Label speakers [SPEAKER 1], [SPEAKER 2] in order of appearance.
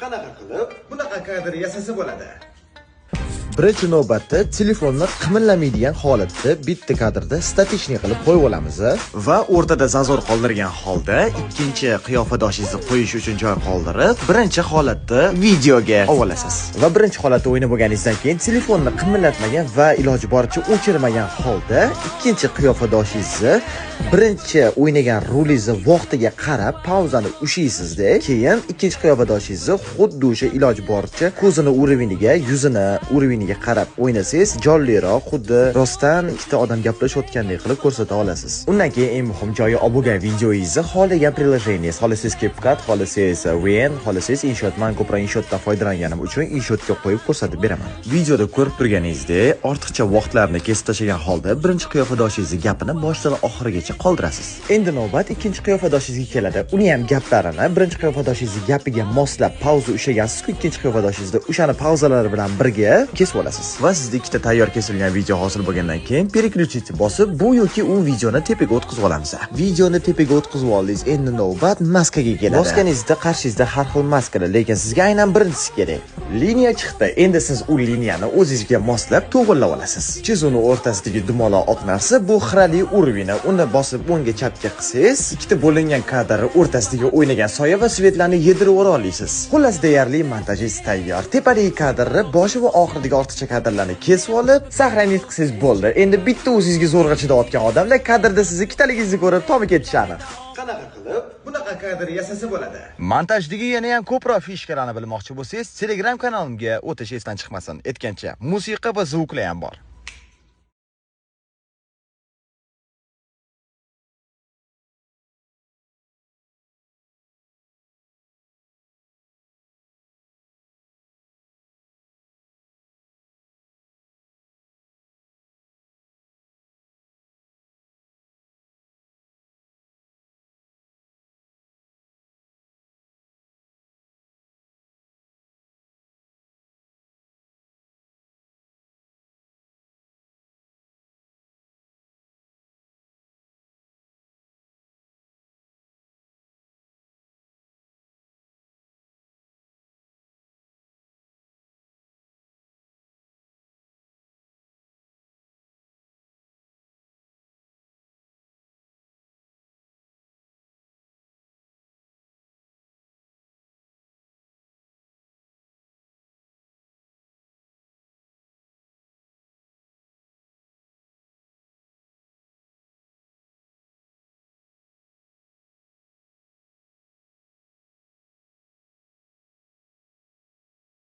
[SPEAKER 1] Qanaqa qilib bunaqa kadr yasasa bo'ladi?
[SPEAKER 2] Birinchi navbatda telefonni qimirlamaydigan holatda bitta kadrda statichniy qilib qo'yib olamiz va o'rtada zazor qoldirgan holda ikkinchi qiyofadoshingizni qo'yish uchun joy qoldirib, birinchi holatda videoga olasiz. Va birinchi holatda o'ynab bo'lganingizdan keyin telefonni qimirlatmagan va iloji boricha o'chirmagan holda ikkinchi qiyofadoshingizni birinchi o'ynagan rolingizni vaqtiga qarab pauzani ushlaysizda, keyin ikkinchi qiyofadoshingizni xuddi o'sha iloji boricha ko'zini uroviniga, yuzini uroviniga qarab o'ynasangiz, jonliroq, xuddi rostdan ikkita odam gaplashayotgandek qilib ko'rsata olasiz. Undan keyin eng muhim joyi olib bo'lgan videoingizni xohlagan prilojeniyaz, xohlasangiz CapCut, xohlasangiz Ven, xohlasangiz InShot. Men ko'proq InShotdan foydalanganim uchun InShotga qo'yib ko'rsatib beraman. Videoda ko'rib turganingizdek, ortiqcha vaqtlarni kesib tashlagan holda birinchi qiyofadoshingizni gapini boshidan oxirigacha qoldirasiz. Endi navbat ikkinchi qiyofadoshingizga keladi. Uni ham gaplarini birinchi qiyofadoshingizning gapiga moslab pauza ushlagansiz-ku, ikkinchi qiyofadoshingizda o'shani pauzalari bilan birga kesib olasiz. Va sizda ikkita tayyor kesilgan video hosil bo'lgandan keyin переключить bosib, bu yoki u videoni tepaga o'tkazib olamiz. Videoni tepaga o'tkazib oldingiz, endi navbat maskaga keladi. Maskaningizda qarshingizda har xil maskalar, lekin sizga aynan birinchisi kerak. Liniya chiqdi. Endi siz u liniyani o'zingizga moslab to'g'irlab olasiz. Chizuvni o'rtasidagi dumaloq oq narsa bu xirali urvini. Uni bosib o'ngga chapga qilsangiz, ikkita bo'lingan kadr o'rtasidagi o'ynagan soya va svetlarni yedirib olasiz. Xullas, deyarli montajingiz tayyor. Tepadagi kadrni boshi va oxiridagi ortiqcha kadrlarni kesib olib, saqlanib qilsangiz bo'ldi. Endi bitta o'zingizga zo'rg'a chidayotgan odamlar kadrda sizni ikkitaligingizni ko'rib tomi ketishadi.
[SPEAKER 1] Qanaqa qilib bunaqa kadr yasasa bo'ladi?
[SPEAKER 2] Montajdagi yana ham ko'proq fishkalarni bilmoqchi bo'lsangiz, Telegram kanalimga o'tish esdan chiqmasin. Aytgancha, musiqa va zvuklar ham bor.